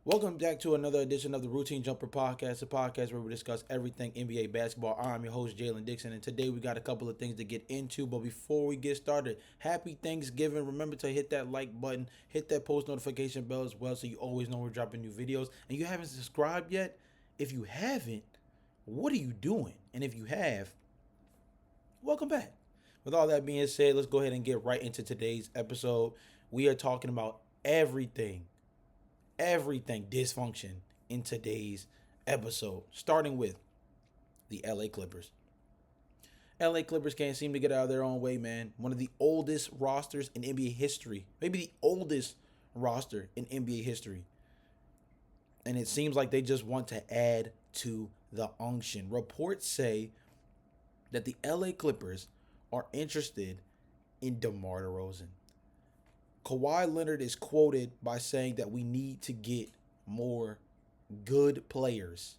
Welcome back to another edition of the Routine Jumper Podcast, a podcast where we discuss everything NBA basketball. I'm your host, Jalon Dixon, and today we got a couple of things to get into. But before we get started, happy Thanksgiving. Remember to hit that like button, hit that post notification bell as well so you always know we're dropping new videos. And you haven't subscribed yet? If you haven't, what are you doing? And if you have, welcome back. With all that being said, let's go ahead and get right into today's episode. We are talking about everything dysfunction in today's episode, starting with the LA Clippers. LA Clippers can't seem to get out of their own way, man. One of the oldest rosters in NBA history, maybe the oldest roster in NBA history. And it seems like they just want to add to the unction. Reports say that the LA Clippers are interested in DeMar DeRozan. Kawhi Leonard is quoted by saying that we need to get more good players.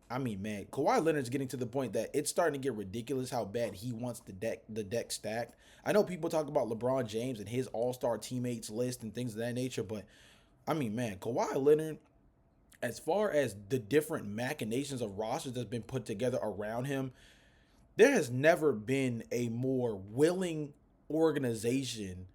I mean, man, Kawhi Leonard's getting to the point that it's starting to get ridiculous how bad he wants the deck stacked. I know people talk about LeBron James and his all-star teammates list and things of that nature, but I mean, man, Kawhi Leonard, as far as the different machinations of rosters that's been put together around him, there has never been a more willing organization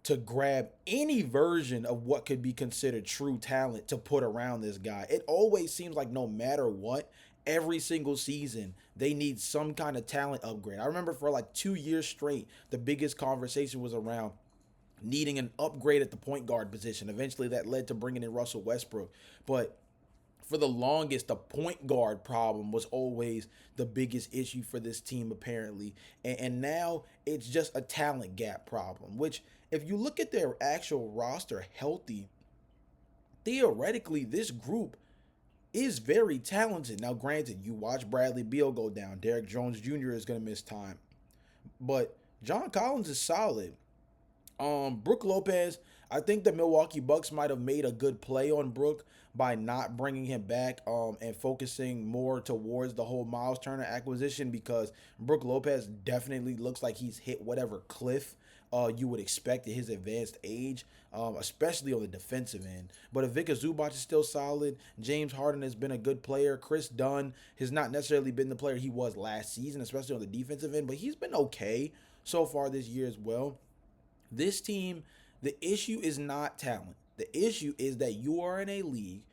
to grab any version of what could be considered true talent to put around this guy. It always seems like no matter what, every single season, they need some kind of talent upgrade. I remember for like 2 years straight, the biggest conversation was around needing an upgrade at the point guard position. Eventually, that led to bringing in Russell Westbrook. But for the longest, the point guard problem was always the biggest issue for this team, apparently. And now it's just a talent gap problem, which, if you look at their actual roster healthy, theoretically, this group is very talented. Now, granted, you watch Bradley Beal go down. Derrick Jones Jr. is going to miss time. But John Collins is solid. Brook Lopez, I think the Milwaukee Bucks might have made a good play on Brook by not bringing him back and focusing more towards the whole Miles Turner acquisition, because Brook Lopez definitely looks like he's hit whatever cliff you would expect at his advanced age, especially on the defensive end. But Ivica Zubac is still solid. James Harden has been a good player. Chris Dunn has not necessarily been the player he was last season, especially on the defensive end, but he's been okay so far this year as well. This team, the issue is not talent. The issue is that you are in a league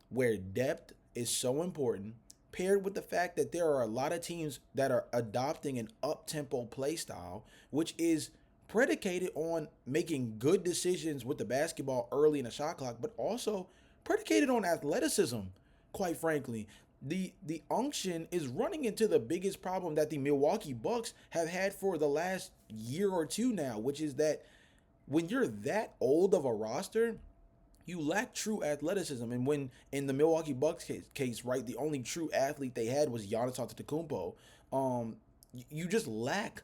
where depth is so important, paired with the fact that there are a lot of teams that are adopting an up-tempo play style, which is predicated on making good decisions with the basketball early in the shot clock, but also predicated on athleticism, quite frankly. The unction is running into the biggest problem that the Milwaukee Bucks have had for the last year or two now, which is that when you're that old of a roster, you lack true athleticism. And when in the Milwaukee Bucks case, right, the only true athlete they had was Giannis Antetokounmpo. You just lack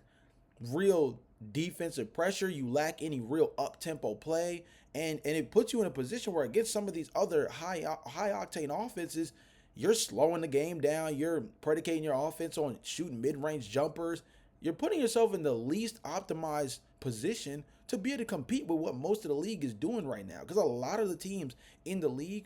real defensive pressure. You lack any real up tempo play, and it puts you in a position where against some of these other high octane offenses, you're slowing the game down. You're predicating your offense on shooting mid range jumpers. You're putting yourself in the least optimized position to be able to compete with what most of the league is doing right now. Because a lot of the teams in the league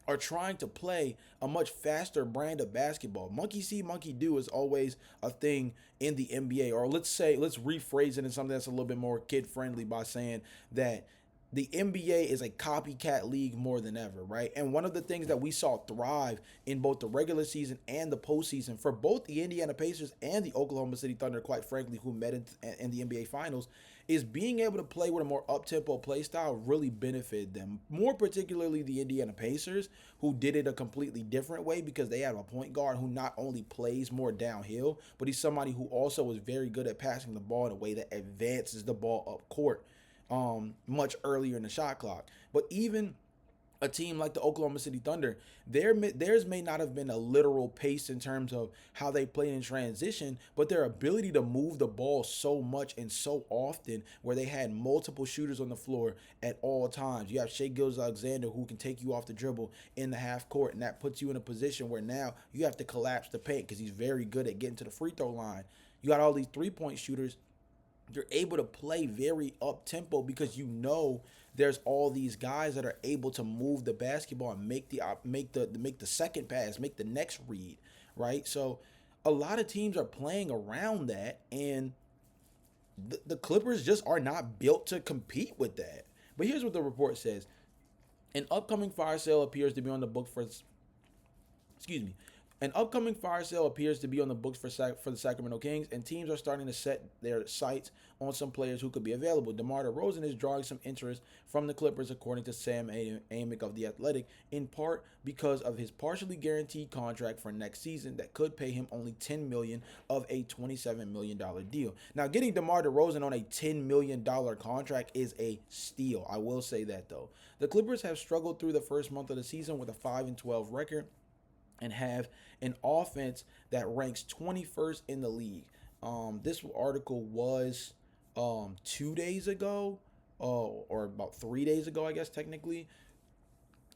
are trying to play a much faster brand of basketball. Monkey see, monkey do is always a thing in the NBA. Or let's rephrase it in something that's a little bit more kid friendly by saying that the NBA is a copycat league more than ever, right? And one of the things that we saw thrive in both the regular season and the postseason for both the Indiana Pacers and the Oklahoma City Thunder, quite frankly, who met in the NBA Finals, is being able to play with a more up-tempo play style really benefited them. More particularly the Indiana Pacers, who did it a completely different way because they have a point guard who not only plays more downhill, but he's somebody who also is very good at passing the ball in a way that advances the ball up court much earlier in the shot clock. But even a team like the Oklahoma City Thunder, theirs may not have been a literal pace in terms of how they played in transition, but their ability to move the ball so much and so often, where they had multiple shooters on the floor at all times. You have Shai Gilgeous-Alexander, who can take you off the dribble in the half court, and that puts you in a position where now you have to collapse the paint because he's very good at getting to the free throw line. You got all these 3-point shooters. You're able to play very up tempo because you know there's all these guys that are able to move the basketball and make the second pass, make the next read, right? So a lot of teams are playing around that, and the Clippers just are not built to compete with that. But here's what the report says: an upcoming fire sale appears to be on the book for excuse me. An upcoming fire sale appears to be on the books for the Sacramento Kings, and teams are starting to set their sights on some players who could be available. DeMar DeRozan is drawing some interest from the Clippers, according to Sam Amick of The Athletic, in part because of his partially guaranteed contract for next season that could pay him only $10 million of a $27 million deal. Now, getting DeMar DeRozan on a $10 million contract is a steal. I will say that, though. The Clippers have struggled through the first month of the season with a 5-12 record and have an offense that ranks 21st in the league. This article was 2 days ago, or about 3 days ago, I guess, technically.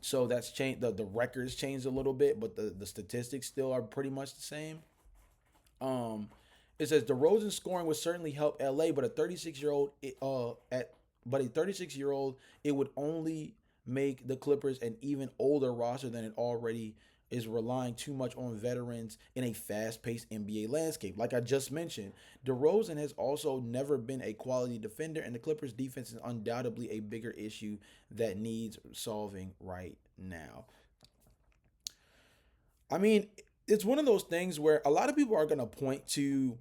So that's changed. The records changed a little bit, but the statistics still are pretty much the same. It says DeRozan scoring would certainly help LA, but a 36-year-old it would only make the Clippers an even older roster than it already is, relying too much on veterans in a fast-paced NBA landscape. Like I just mentioned, DeRozan has also never been a quality defender, and the Clippers' defense is undoubtedly a bigger issue that needs solving right now. I mean, it's one of those things where a lot of people are going to point to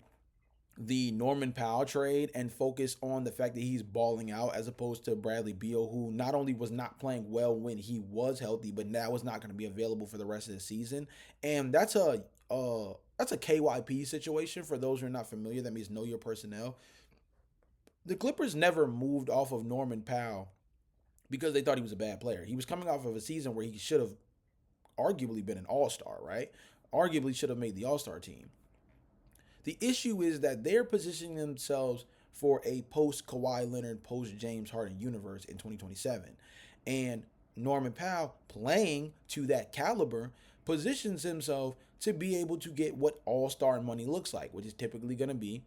the Norman Powell trade and focus on the fact that he's balling out, as opposed to Bradley Beal, who not only was not playing well when he was healthy, but now is not going to be available for the rest of the season. And that's a KYP situation. For those who are not familiar, that means know your personnel. The Clippers never moved off of Norman Powell because they thought he was a bad player. He was coming off of a season where he should have arguably been an all-star, right? Arguably should have made the all-star team. The issue is that they're positioning themselves for a post-Kawhi Leonard, post-James Harden universe in 2027. And Norman Powell, playing to that caliber, positions himself to be able to get what all-star money looks like, which is typically going to be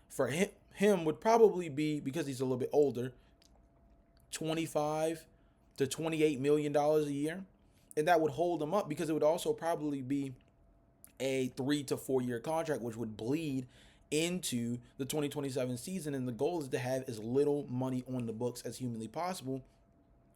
for him would probably be, because he's a little bit older, $25 to $28 million a year. And that would hold him up, because it would also probably be a 3 to 4 year contract, which would bleed into the 2027 season. And the goal is to have as little money on the books as humanly possible,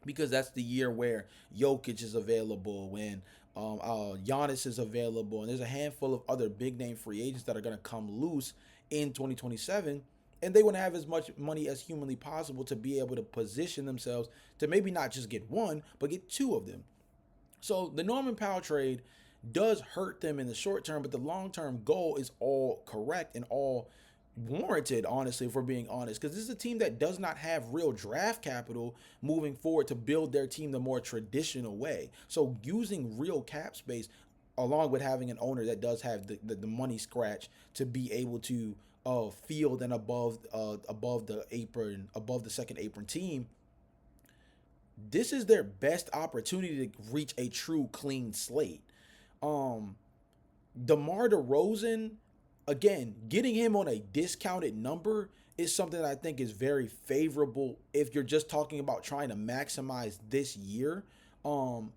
because that's the year where Jokic is available, when Giannis is available, and there's a handful of other big name free agents that are going to come loose in 2027. And they want to have as much money as humanly possible to be able to position themselves to maybe not just get one, but get two of them. So the Norman Powell trade does hurt them in the short term, but the long-term goal is all correct and all warranted, honestly, if we're being honest, because this is a team that does not have real draft capital moving forward to build their team the more traditional way. So using real cap space, along with having an owner that does have the money scratch to be able to field and above the second apron team, this is their best opportunity to reach a true clean slate. DeMar DeRozan, again, getting him on a discounted number is something that I think is very favorable if you're just talking about trying to maximize this year,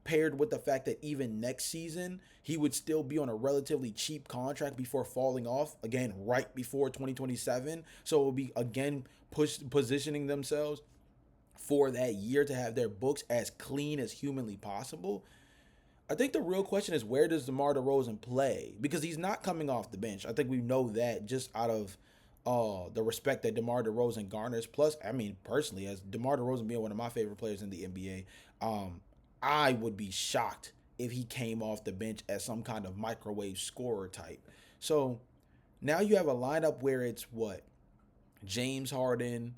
paired with the fact that even next season he would still be on a relatively cheap contract before falling off again right before 2027. So it will be again positioning themselves for that year to have their books as clean as humanly possible. I think the real question is, where does DeMar DeRozan play? Because he's not coming off the bench. I think we know that just out of the respect that DeMar DeRozan garners. Plus, I mean, personally, as DeMar DeRozan being one of my favorite players in the NBA, I would be shocked if he came off the bench as some kind of microwave scorer type. So now you have a lineup where it's James Harden,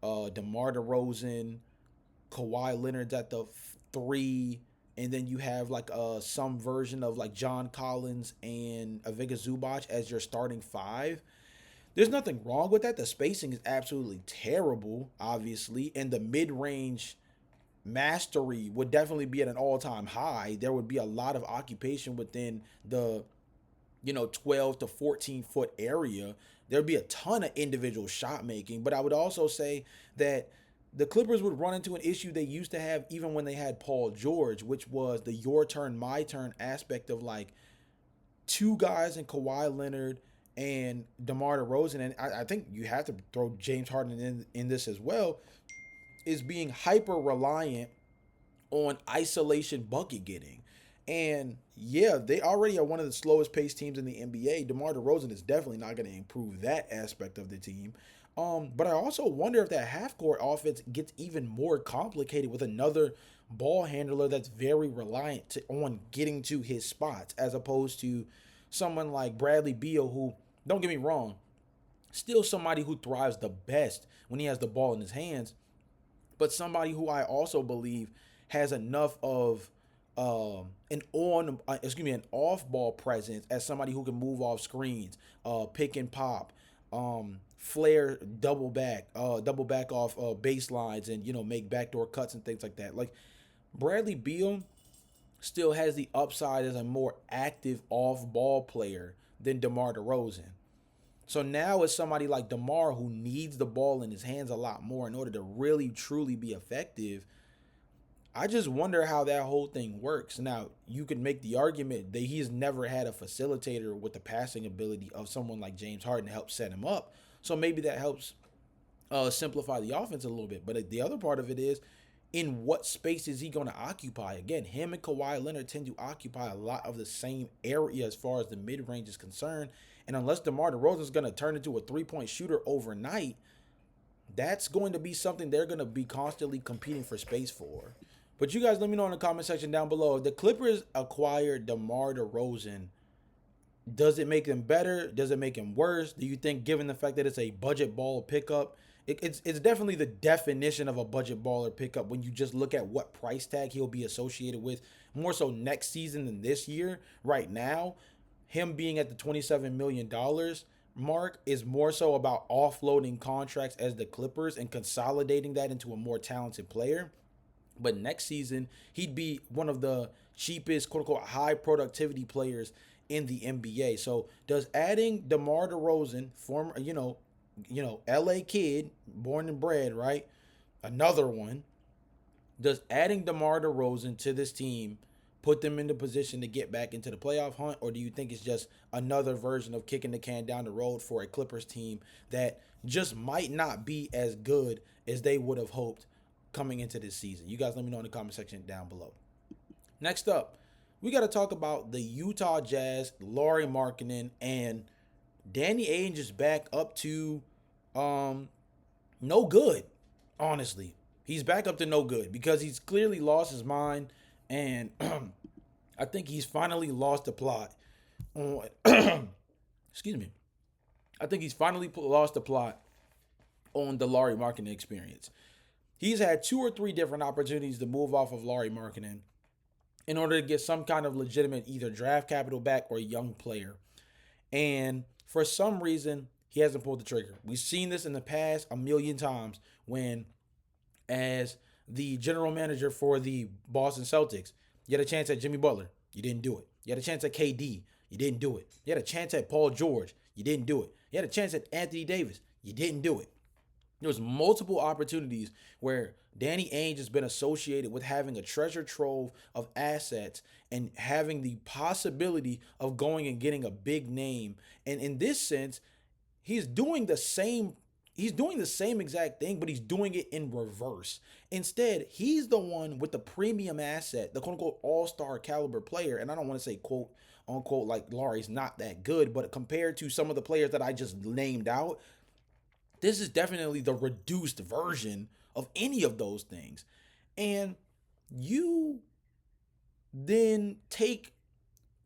DeMar DeRozan, Kawhi Leonard's at the 3, and then you have some version of John Collins and Ivica Zubac as your starting 5. There's nothing wrong with that. The spacing is absolutely terrible, obviously, and the mid-range mastery would definitely be at an all-time high. There would be a lot of occupation within the 12 to 14 foot area. There'd be a ton of individual shot making, but I would also say that the Clippers would run into an issue they used to have even when they had Paul George, which was the your turn, my turn aspect of like two guys in Kawhi Leonard and DeMar DeRozan. And I think you have to throw James Harden in this as well, is being hyper reliant on isolation bucket getting. And yeah, they already are one of the slowest paced teams in the NBA. DeMar DeRozan is definitely not going to improve that aspect of the team. But I also wonder if that half court offense gets even more complicated with another ball handler that's very reliant on getting to his spots, as opposed to someone like Bradley Beal, who, don't get me wrong, still somebody who thrives the best when he has the ball in his hands, but somebody who I also believe has enough of an off ball presence as somebody who can move off screens, pick and pop, flare, double back off baselines, and make backdoor cuts and things like that. Like Bradley Beal still has the upside as a more active off ball player than DeMar DeRozan. So now it's somebody like DeMar who needs the ball in his hands a lot more in order to really truly be effective. I just wonder how that whole thing works. Now, you could make the argument that he's never had a facilitator with the passing ability of someone like James Harden to help set him up. So maybe that helps simplify the offense a little bit. But the other part of it is, in what space is he going to occupy? Again, him and Kawhi Leonard tend to occupy a lot of the same area as far as the mid-range is concerned. And unless DeMar DeRozan is going to turn into a three-point shooter overnight, that's going to be something they're going to be constantly competing for space for. But you guys let me know in the comment section down below. If the Clippers acquired DeMar DeRozan, does it make them better? Does it make them worse? Do you think, given the fact that it's a budget ball pickup, it's definitely the definition of a budget baller pickup when you just look at what price tag he'll be associated with, more so next season than this year. Right now, him being at the $27 million mark is more so about offloading contracts as the Clippers and consolidating that into a more talented player. But next season, he'd be one of the cheapest, quote unquote, high productivity players in the NBA. So does adding DeMar DeRozan, former, LA kid, born and bred, right? Another one. Does adding DeMar DeRozan to this team put them in the position to get back into the playoff hunt? Or do you think it's just another version of kicking the can down the road for a Clippers team that just might not be as good as they would have hoped coming into this season? You guys let me know in the comment section down below. Next up, we got to talk about the Utah Jazz, Lauri Markkanen, and Danny Ainge is back up to no good, honestly. He's back up to no good because he's clearly lost his mind, and I think he's finally lost the plot on excuse me. I think he's finally lost the plot on the Lauri Markkanen experience. He's had 2 or 3 different opportunities to move off of Lauri Markkanen in order to get some kind of legitimate either draft capital back or a young player. And for some reason, he hasn't pulled the trigger. We've seen this in the past a million times when, as the general manager for the Boston Celtics, you had a chance at Jimmy Butler. You didn't do it. You had a chance at KD. You didn't do it. You had a chance at Paul George. You didn't do it. You had a chance at Anthony Davis. You didn't do it. There was multiple opportunities where Danny Ainge has been associated with having a treasure trove of assets and having the possibility of going and getting a big name. And in this sense, he's doing the same exact thing, but he's doing it in reverse. Instead, he's the one with the premium asset, the quote-unquote all-star caliber player. And I don't want to say quote unquote like Lauri's not that good, but compared to some of the players that I just named out, this is definitely the reduced version of any of those things. And you then take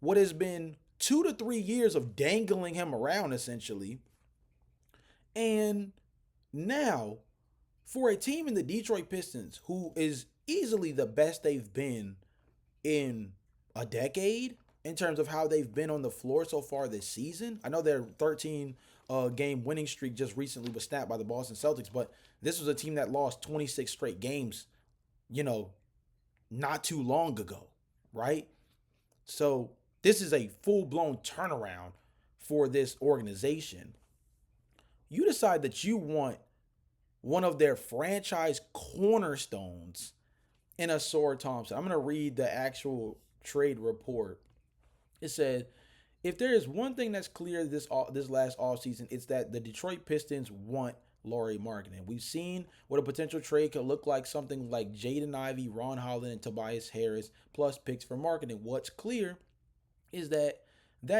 what has been 2 to 3 years of dangling him around, essentially, and now for a team in the Detroit Pistons, who is easily the best they've been in a decade in terms of how they've been on the floor so far this season. I know their 13 game winning streak just recently was snapped by the Boston Celtics, but this was a team that lost 26 straight games, not too long ago, right? So this is a full-blown turnaround for this organization. You decide that you want one of their franchise cornerstones in Ausar Thompson. I'm going to read the actual trade report. It said, if there is one thing that's clear this last offseason, it's that the Detroit Pistons want Lauri Markkanen. We've seen what a potential trade could look like, something like Jaden Ivey, Ron Holland, and Tobias Harris, plus picks for Markkanen. What's clear is that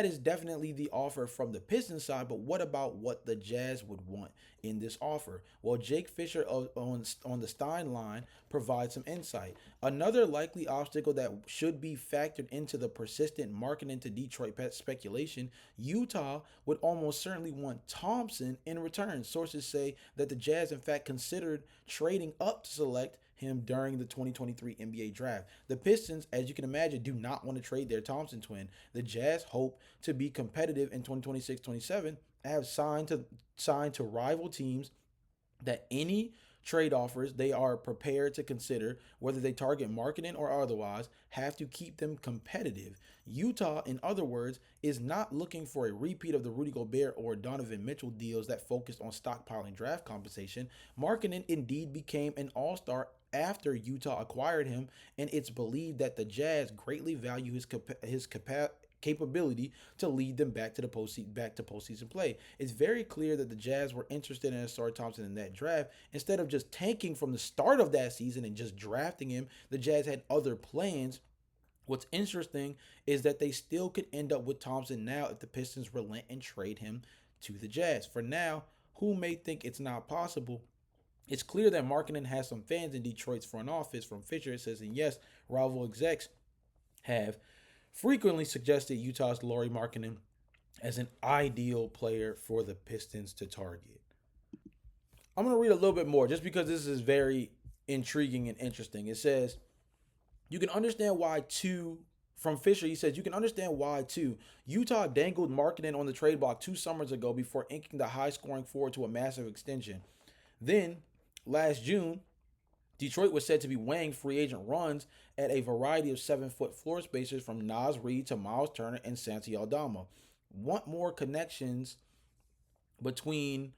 is definitely the offer from the Pistons side, but what about what the Jazz would want in this offer? Well, Jake Fisher on the Stein line provides some insight. Another likely obstacle that should be factored into the persistent Markkanen to Detroit speculation, Utah would almost certainly want Thompson in return. Sources say that the Jazz, in fact, considered trading up to select him during the 2023 NBA draft. The Pistons, as you can imagine, do not want to trade their Thompson twin. The Jazz hope to be competitive in 2026-27, have signed to rival teams that any trade offers they are prepared to consider, whether they target Markkanen or otherwise, have to keep them competitive. Utah, in other words, is not looking for a repeat of the Rudy Gobert or Donovan Mitchell deals that focused on stockpiling draft compensation. Markkanen indeed became an all-star after Utah acquired him, and it's believed that the Jazz greatly value his capability to lead them back to postseason play. It's very clear that the Jazz were interested in Ausar Thompson in that draft. Instead of just tanking from the start of that season and just drafting him, the Jazz had other plans. What's interesting is that they still could end up with Thompson now if the Pistons relent and trade him to the Jazz. For now, who may think it's not possible? It's clear that Markkanen has some fans in Detroit's front office. From Fisher, it says, and yes, rival execs have frequently suggested Utah's Lauri Markkanen as an ideal player for the Pistons to target. I'm going to read a little bit more just because this is very intriguing and interesting. It says, you can understand why from Fisher, he says, you can understand why, too. Utah dangled Markkanen on the trade block 2 summers ago before inking the high-scoring forward to a massive extension. Then, last June, Detroit was said to be weighing free agent runs at a variety of 7-foot floor spacers from Naz Reid to Miles Turner and Santi Aldama. Want more connections between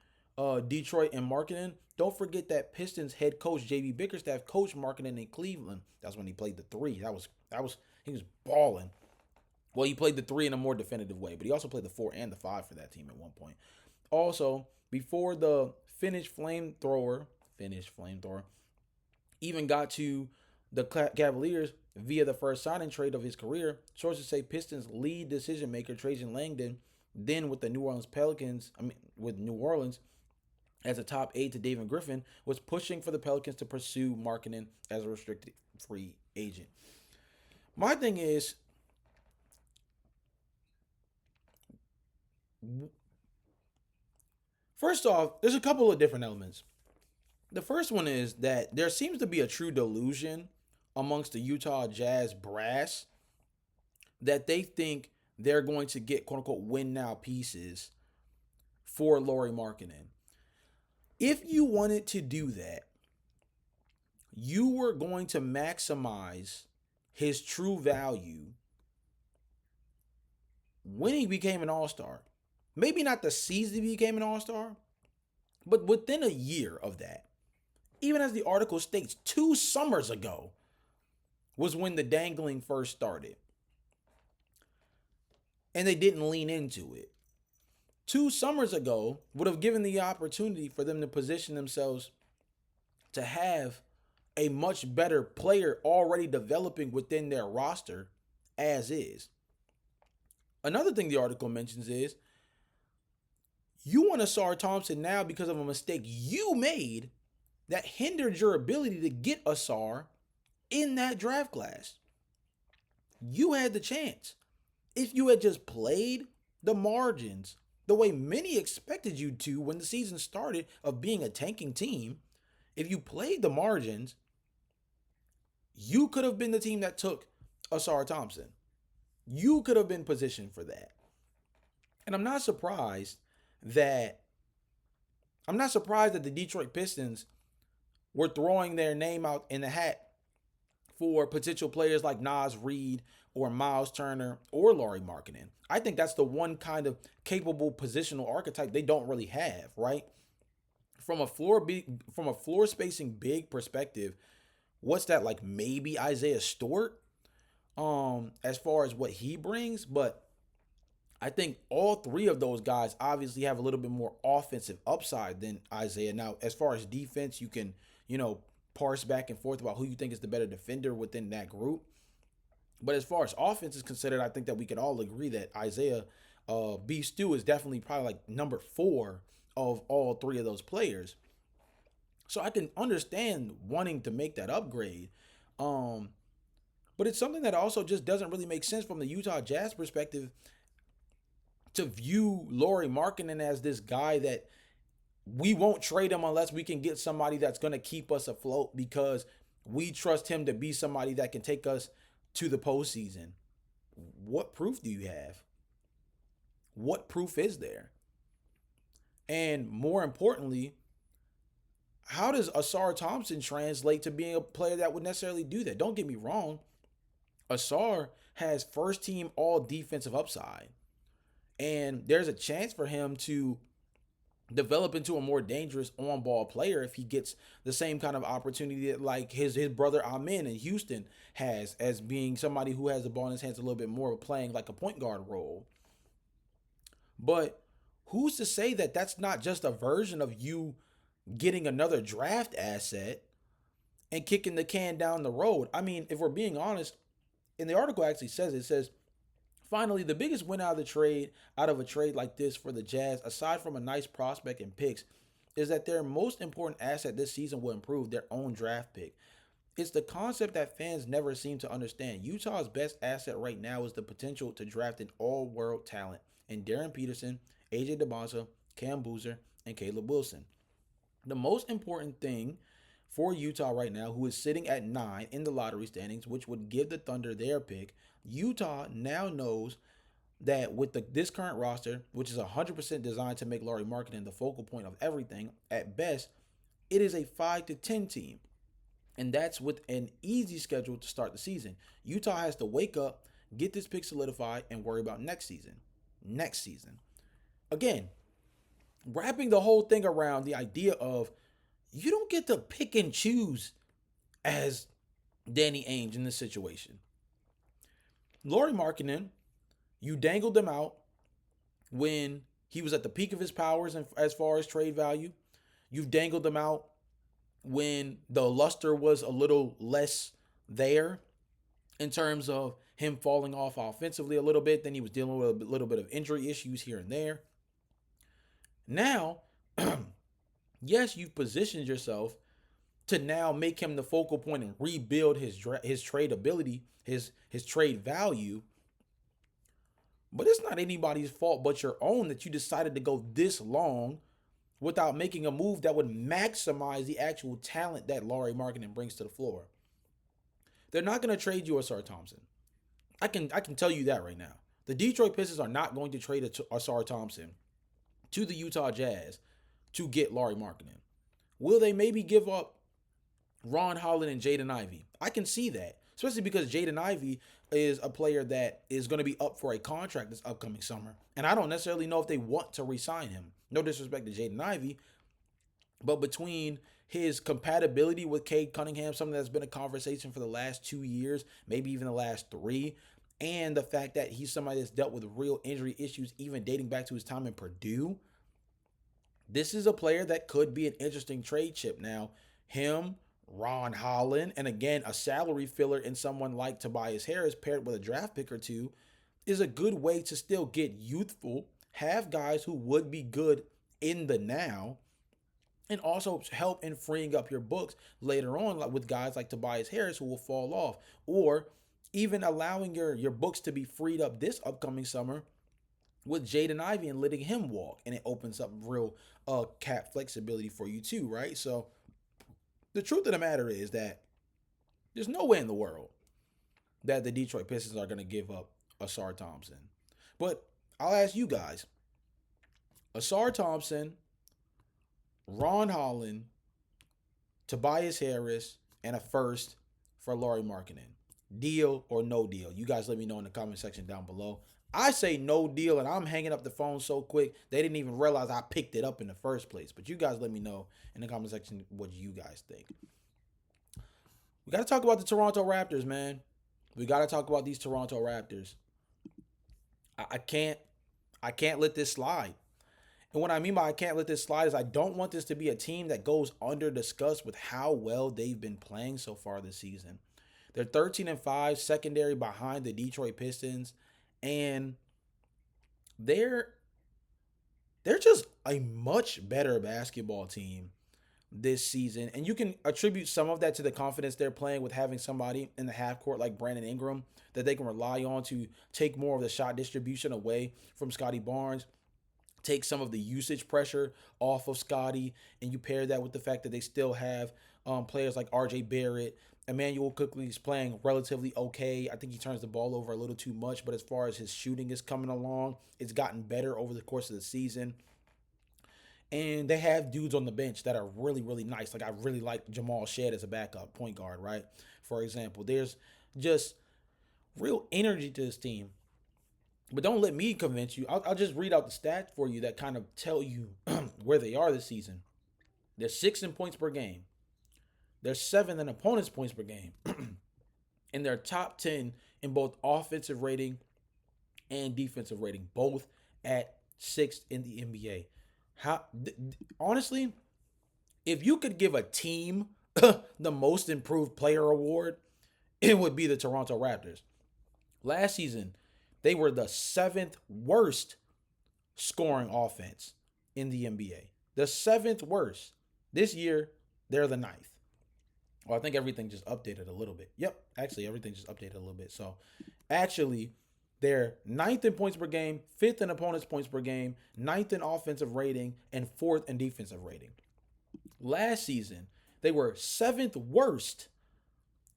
Detroit and Markkanen? Don't forget that Pistons head coach J.B. Bickerstaff coached Markkanen in Cleveland. That's when he played the 3. He was balling. Well, he played the 3 in a more definitive way, but he also played the 4 and the 5 for that team at one point. Also, before the Finnish flamethrower even got to the Cavaliers via the first signing trade of his career, sources say Pistons lead decision maker Trajan Langdon, then with New Orleans as a top aide to David Griffin, was pushing for the Pelicans to pursue Markkanen as a restricted free agent. My thing is, first off, there's a couple of different elements. The first one is that there seems to be a true delusion amongst the Utah Jazz brass that they think they're going to get quote-unquote win now pieces for Lauri Markkanen. If you wanted to do that, you were going to maximize his true value when he became an all-star. Maybe not the season he became an all-star, but within a year of that. Even as the article states, 2 summers ago was when the dangling first started. And they didn't lean into it. 2 summers ago would have given the opportunity for them to position themselves to have a much better player already developing within their roster as is. Another thing the article mentions is you want Ausar Thompson now because of a mistake you made that hindered your ability to get Ausar in that draft class. You had the chance. If you had just played the margins the way many expected you to when the season started of being a tanking team, if you played the margins, you could have been the team that took Ausar Thompson. You could have been positioned for that. And I'm not surprised that the Detroit Pistons were throwing their name out in the hat for potential players like Naz Reid or Miles Turner or Lauri Markkanen. I think that's the one kind of capable positional archetype they don't really have, right? From a floor spacing big perspective, what's that like? Maybe Isaiah Stewart, as far as what he brings, but I think all three of those guys obviously have a little bit more offensive upside than Isaiah. Now, as far as defense, you can, you know, parse back and forth about who you think is the better defender within that group. But as far as offense is considered, I think that we can all agree that Isaiah B. Stew is definitely probably like number four of all three of those players. So I can understand wanting to make that upgrade. Um, but it's something that also just doesn't really make sense from the Utah Jazz perspective to view Lauri Markkanen as this guy that we won't trade him unless we can get somebody that's going to keep us afloat because we trust him to be somebody that can take us to the postseason. What proof do you have? What proof is there? And more importantly, how does Asar Thompson translate to being a player that would necessarily do that? Don't get me wrong. Asar has first team all defensive upside. And there's a chance for him to develop into a more dangerous on-ball player if he gets the same kind of opportunity that like his brother Amen in Houston has, as being somebody who has the ball in his hands a little bit more, playing like a point guard role. But who's to say that that's not just a version of you getting another draft asset and kicking the can down the road? I mean, if we're being honest, and the article actually says it says, finally, the biggest win out of a trade like this for the Jazz, aside from a nice prospect and picks, is that their most important asset this season will improve their own draft pick. It's the concept that fans never seem to understand. Utah's best asset right now is the potential to draft an all-world talent in Darren Peterson, AJ DeBonza, Cam Boozer, and Caleb Wilson. The most important thing for Utah right now, who is sitting at 9 in the lottery standings, which would give the Thunder their pick, Utah now knows that with this current roster, which is 100% designed to make Lauri Markkanen the focal point of everything, at best, it is a 5-10 team. And that's with an easy schedule to start the season. Utah has to wake up, get this pick solidified, and worry about next season. Next season. Again, wrapping the whole thing around the idea of you don't get to pick and choose as Danny Ainge in this situation. Lauri Markkanen, you dangled him out when he was at the peak of his powers and as far as trade value. You've dangled him out when the luster was a little less there in terms of him falling off offensively a little bit. Then he was dealing with a little bit of injury issues here and there. Now, yes, you've positioned yourself to now make him the focal point and rebuild his trade ability, his trade value. But it's not anybody's fault but your own that you decided to go this long without making a move that would maximize the actual talent that Lauri Markkanen brings to the floor. They're not going to trade you Asar Thompson. I can tell you that right now. The Detroit Pistons are not going to trade Asar Thompson to the Utah Jazz to get Lauri Markkanen. Will they maybe give up Ron Holland and Jaden Ivey? I can see that, especially because Jaden Ivey is a player that is going to be up for a contract this upcoming summer. And I don't necessarily know if they want to re-sign him. No disrespect to Jaden Ivey, but between his compatibility with Cade Cunningham, something that's been a conversation for the last 2 years, maybe even the last 3, and the fact that he's somebody that's dealt with real injury issues even dating back to his time in Purdue, this is a player that could be an interesting trade chip. Now, him, Ron Holland, and again, a salary filler in someone like Tobias Harris paired with a draft pick or two is a good way to still get youthful, have guys who would be good in the now, and also help in freeing up your books later on, like with guys like Tobias Harris who will fall off, or even allowing your books to be freed up this upcoming summer with Jaden Ivey and letting him walk, and it opens up real cap flexibility for you too, right? So the truth of the matter is that there's no way in the world that the Detroit Pistons are going to give up Asar Thompson. But I'll ask you guys, Asar Thompson, Ron Holland, Tobias Harris, and a first for Lauri Markkanen. Deal or no deal? You guys let me know in the comment section down below. I say no deal, and I'm hanging up the phone so quick they didn't even realize I picked it up in the first place. But you guys let me know in the comment section what you guys think. We got to talk about the Toronto Raptors, man. We got to talk about these Toronto Raptors. I can't let this slide. And what I mean by I can't let this slide is I don't want this to be a team that goes under discussed with how well they've been playing so far this season. They're 13-5, secondary behind the Detroit Pistons, and they're just a much better basketball team this season. And you can attribute some of that to the confidence they're playing with having somebody in the half court like Brandon Ingram that they can rely on to take more of the shot distribution away from Scotty Barnes, take some of the usage pressure off of Scotty, and you pair that with the fact that they still have players like RJ Barrett. Emmanuel Quickley is playing relatively okay. I think he turns the ball over a little too much, but as far as his shooting is coming along, it's gotten better over the course of the season. And they have dudes on the bench that are really, really nice. Like I really like Jamal Shead as a backup point guard, right? For example, there's just real energy to this team. But don't let me convince you. I'll just read out the stats for you that kind of tell you where they are this season. They're 6th in points per game. They're 7th in opponents' points per game. And they're top 10 in both offensive rating and defensive rating, both at 6th in the NBA. Honestly, if you could give a team the most improved player award, it would be the Toronto Raptors. Last season, they were the 7th worst scoring offense in the NBA. The 7th worst. This year, they're the 9th. Well, I think everything just updated a little bit. Yep, actually, everything just updated a little bit. So, actually, they're 9th in points per game, 5th in opponents' points per game, 9th in offensive rating, and 4th in defensive rating. Last season, they were 7th worst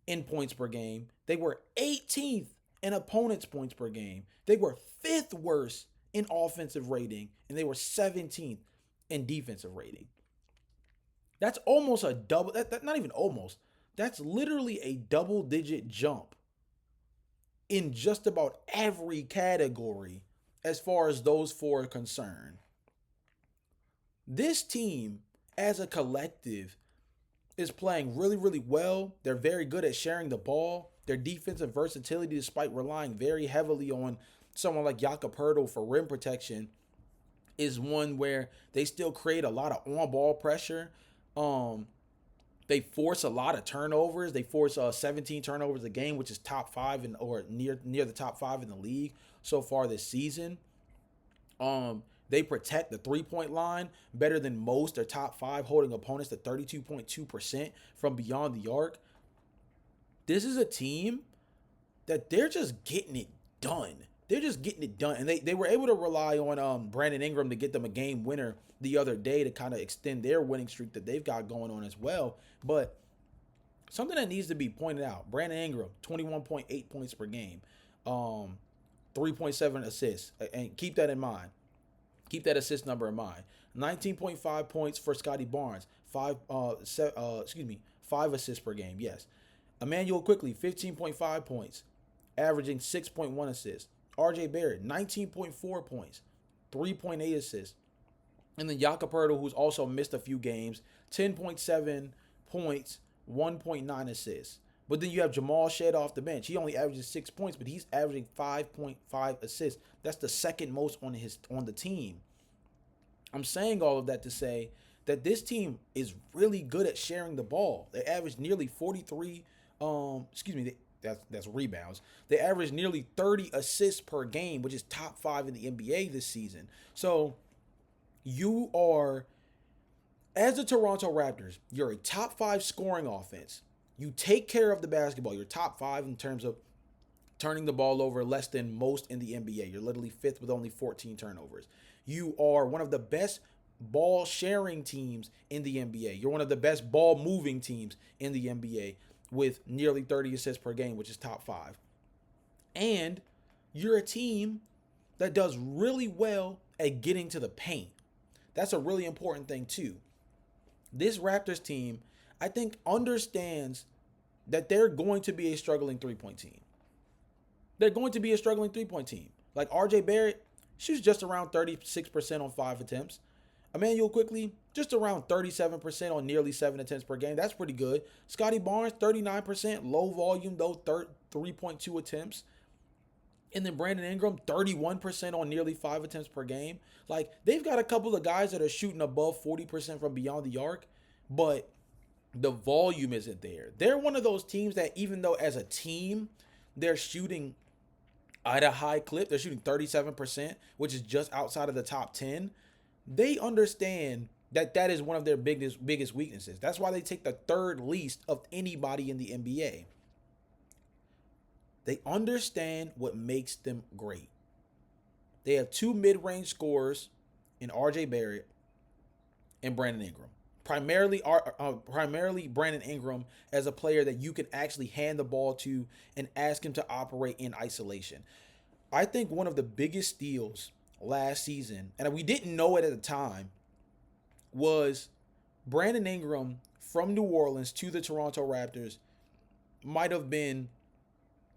in points per game. They were 18th in opponents' points per game. They were 5th worst in offensive rating, and they were 17th in defensive rating. That's almost a double. Not even almost. That's literally a double-digit jump in just about every category as far as those four are concerned. This team, as a collective, is playing really, really well. They're very good at sharing the ball. Their defensive versatility, despite relying very heavily on someone like Jakob Poeltl for rim protection, is one where they still create a lot of on-ball pressure. They force a lot of turnovers. They force 17 turnovers a game, which is top 5 or near the top 5 in the league so far this season. They protect the 3-point line better than most. They're top 5, holding opponents to 32.2% from beyond the arc. This is a team that they're just getting it done. They're just getting it done. And they were able to rely on Brandon Ingram to get them a game winner the other day to kind of extend their winning streak that they've got going on as well. But something that needs to be pointed out, Brandon Ingram, 21.8 points per game, 3.7 assists. And keep that in mind. Keep that assist number in mind. 19.5 points for Scotty Barnes. 5 assists per game, yes. Emmanuel Quickley, 15.5 points, averaging 6.1 assists. RJ Barrett, 19.4 points, 3.8 assists. And then Jakob Poeltl, who's also missed a few games, 10.7 points, 1.9 assists. But then you have Jamal Shead off the bench. He only averages 6 points, but he's averaging 5.5 assists. That's the second most on the team. I'm saying all of that to say that this team is really good at sharing the ball. They average nearly 43 that's rebounds. They average nearly 30 assists per game, which is top 5 in the NBA this season. So you are, as the Toronto Raptors, you're a top 5 scoring offense. You take care of the basketball. You're top 5 in terms of turning the ball over less than most in the NBA. You're literally 5th with only 14 turnovers. You are one of the best ball sharing teams in the NBA. You're one of the best ball moving teams in the NBA with nearly 30 assists per game, which is top 5. And you're a team that does really well at getting to the paint. That's a really important thing too. This Raptors team, I think, understands that they're going to be a struggling 3-point team. They're going to be a struggling 3-point team. Like RJ Barrett, shoots just around 36% on 5 attempts. Emmanuel Quickly, just around 37% on nearly 7 attempts per game. That's pretty good. Scotty Barnes, 39%, low volume though, 3.2 attempts. And then Brandon Ingram, 31% on nearly 5 attempts per game. Like, they've got a couple of guys that are shooting above 40% from beyond the arc, but the volume isn't there. They're one of those teams that, even though as a team, they're shooting at a high clip, they're shooting 37%, which is just outside of the top 10. They understand that that is one of their biggest weaknesses. That's why they take the third least of anybody in the NBA. They understand what makes them great. They have two mid-range scorers in RJ Barrett and Brandon Ingram. Primarily Brandon Ingram as a player that you can actually hand the ball to and ask him to operate in isolation. I think one of the biggest steals last season, and we didn't know it at the time, was Brandon Ingram from New Orleans to the Toronto Raptors might have been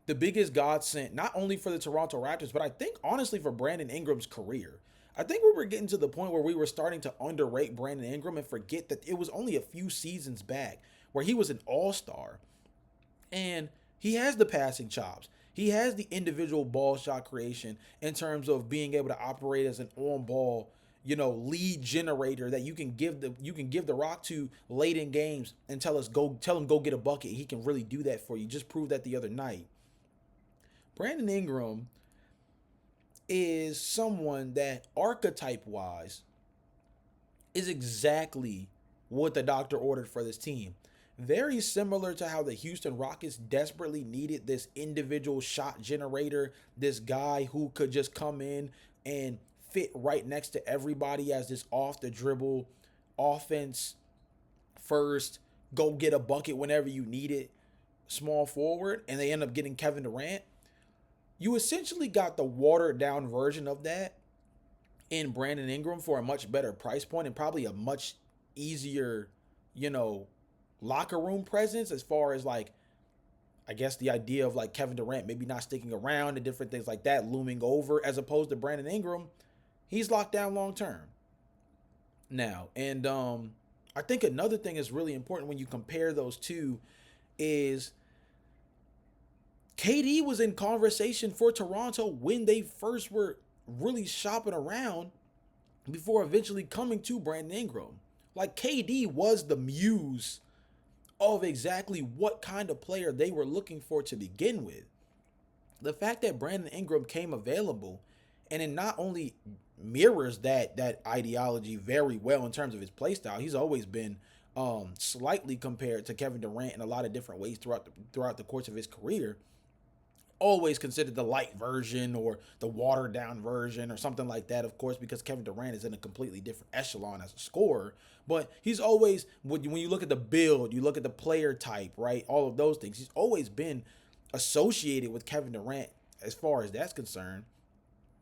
the biggest godsend, not only for the Toronto Raptors, but I think honestly for Brandon Ingram's career. I think we were getting to the point where we were starting to underrate Brandon Ingram and forget that it was only a few seasons back where he was an all-star. And he has the passing chops. He has the individual ball shot creation in terms of being able to operate as an on-ball, lead generator that you can give the rock to late in games and tell him go get a bucket. He can really do that for you. Just proved that the other night. Brandon Ingram is someone that archetype-wise is exactly what the doctor ordered for this team. Very similar to how the Houston Rockets desperately needed this individual shot generator, this guy who could just come in and fit right next to everybody as this off-the-dribble offense first, go get a bucket whenever you need it, small forward, and they end up getting Kevin Durant. You essentially got the watered down version of that in Brandon Ingram for a much better price point and probably a much easier, locker room presence as far as like, I guess the idea of like Kevin Durant maybe not sticking around and different things like that looming over, as opposed to Brandon Ingram. He's locked down long term now. And I think another thing is really important when you compare those two is KD was in conversation for Toronto when they first were really shopping around before eventually coming to Brandon Ingram. Like, KD was the muse of exactly what kind of player they were looking for to begin with. The fact that Brandon Ingram came available and it not only mirrors that ideology very well in terms of his play style. He's always been slightly compared to Kevin Durant in a lot of different ways throughout the course of his career. Always considered the light version or the watered down version or something like that, of course, because Kevin Durant is in a completely different echelon as a scorer. But he's always, when you look at the build, you look at the player type, right? All of those things. He's always been associated with Kevin Durant as far as that's concerned.